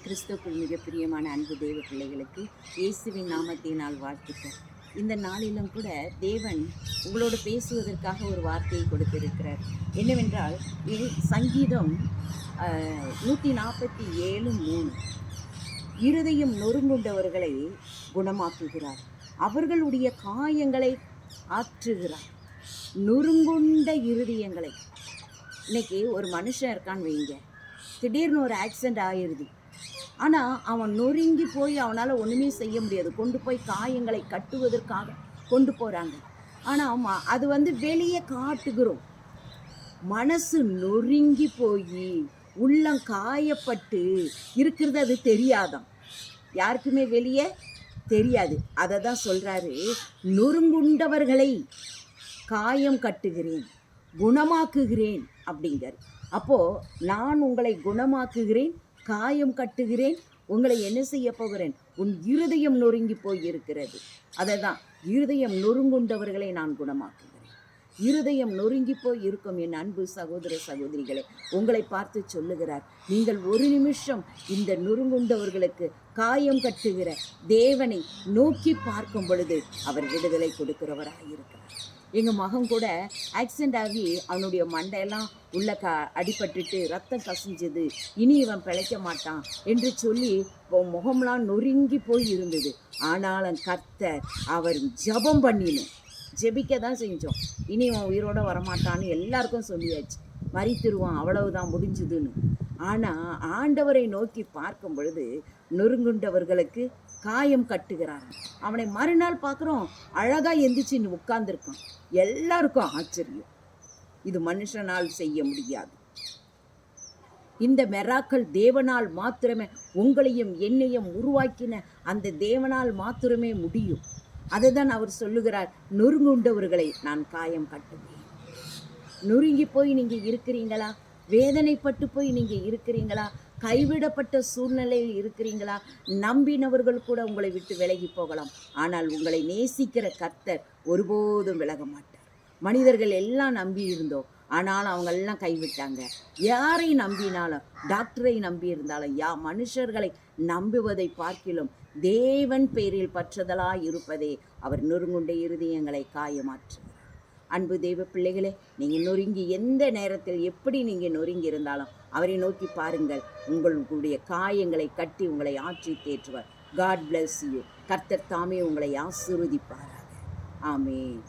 கிறிஸ்துவுக்குள் மிக பிரியமான அன்பு தேவ பிள்ளைகளுக்கு இயேசுவின் நாமத்தினால் வாழ்த்துக்கள். இந்த நாளிலும் கூட தேவன் உங்களோடு பேசுவதற்காக ஒரு வார்த்தையை கொடுத்திருக்கிறார். என்னவென்றால் சங்கீதம் 147:3 இருதயம் நொறுங்குண்டவர்களை குணமாக்குகிறார், அவர்களுடைய காயங்களை ஆற்றுகிறார். நொறுங்குண்ட இருதயங்களை. இன்னைக்கு ஒரு மனுஷன் இருக்கான்னு வைங்க, திடீர்னு ஒரு ஆக்சிடெண்ட் ஆயிடுது. ஆனால் அவன் நொறுங்கி போய் அவனால் ஒன்றுமே செய்ய முடியாது. கொண்டு போய் காயங்களை கட்டுவதற்காக கொண்டு போகிறாங்க. ஆனால் அது வெளியே காட்டுகிறோம். மனசு நொறுங்கி போய் உள்ளம் காயப்பட்டு இருக்கிறது அது தெரியாதான், யாருக்குமே வெளியே தெரியாது. அதை தான் சொல்கிறாரு, நொறுங்குண்டவர்களை காயம் கட்டுகிறேன், குணமாக்குகிறேன் அப்படிங்கிறார். அப்போது நான் உங்களை குணமாக்குகிறேன், காயம் கட்டுகிறேன். உங்களை என்ன செய்ய போகிறேன்? உன் இருதயம் நொறுங்கி போய் இருக்கிறது. அதை தான், இருதயம் நொறுங்குண்டவர்களை நான் குணமாக்குகிறேன். இருதயம் நொறுங்கி போய் இருக்கும் என் அன்பு சகோதர சகோதரிகளை உங்களை பார்த்து சொல்லுகிறார், நீங்கள் ஒரு நிமிஷம் இந்த நொறுங்குண்டவர்களுக்கு காயம் கட்டுகிற தேவனை நோக்கி பார்க்கும் பொழுது அவர் விடுதலை கொடுக்கிறவராக இருக்கிறார். எங்கள் மகன் கூட ஆக்சிடெண்ட் ஆகி அவனுடைய மண்டையெல்லாம் உள்ள அடிபட்டுட்டு ரத்தம் கசிஞ்சது, இனி இவன் பிழைக்க மாட்டான் என்று சொல்லி முகம்லாம் நொறுங்கி போய் இருந்தது. ஆனாலும் கர்த்தர் அவர் ஜெபம் பண்ணினோம், ஜெபிக்க தான் செஞ்சோம். இனி அவன் உயிரோட வரமாட்டான்னு எல்லாருக்கும் சொல்லியாச்சு, மரித்திருவான், அவ்வளவுதான் முடிஞ்சுதுன்னு. ஆனால் ஆண்டவரை நோக்கி பார்க்கும் பொழுது நொறுங்குண்டவர்களுக்கு காயம் கட்டுகிறான். அவனை மறுநாள் பார்க்குறோம், அழகாக எந்திரிச்சு உட்கார்ந்துருக்கான். எல்லாருக்கும் ஆச்சரியம், இது மனுஷனால் செய்ய முடியாது. இந்த மெராக்கள் தேவனால் மாத்திரமே, உங்களையும் என்னையும் உருவாக்கின அந்த தேவனால் மாத்திரமே முடியும். அதை தான் அவர் சொல்லுகிறார், நொறுங்குண்டவர்களை நான் காயம் கட்டுவேன். நொறுங்கி போய் நீங்கள் இருக்கிறீங்களா? வேதனைப்பட்டு போய் நீங்கள் இருக்கிறீங்களா? கைவிடப்பட்ட சூழ்நிலையில் இருக்கிறீங்களா? நம்பினவர்கள் கூட உங்களை விட்டு விலகி போகலாம், ஆனால் உங்களை நேசிக்கிற கர்த்தர் ஒருபோதும் விலக மாட்டார். மனிதர்கள் எல்லாம் நம்பி இருந்தோம், ஆனாலும் அவங்கெல்லாம் கைவிட்டாங்க. யாரை நம்பினாலும், டாக்டரை நம்பி இருந்தாலும், மனுஷர்களை நம்புவதை பார்க்கிலும் தேவன் பேரில் பற்றுதலாய் இருப்பதே அவர் நொறுங்குண்ட இருதயங்களை காயமாற்றுகிறார். அன்பு தெய்வ பிள்ளைகளே, நீங்கள் நொறுங்கி எந்த நேரத்தில் எப்படி நீங்கள் நொறுங்கி இருந்தாலும் அவரை நோக்கி பாருங்கள், உங்களுடைய காயங்களை கட்டி உங்களை ஆற்றி தேற்றுவார். God bless you. கர்த்தர் தாமே உங்களை ஆசீர்வதிப்பாராக. ஆமென்.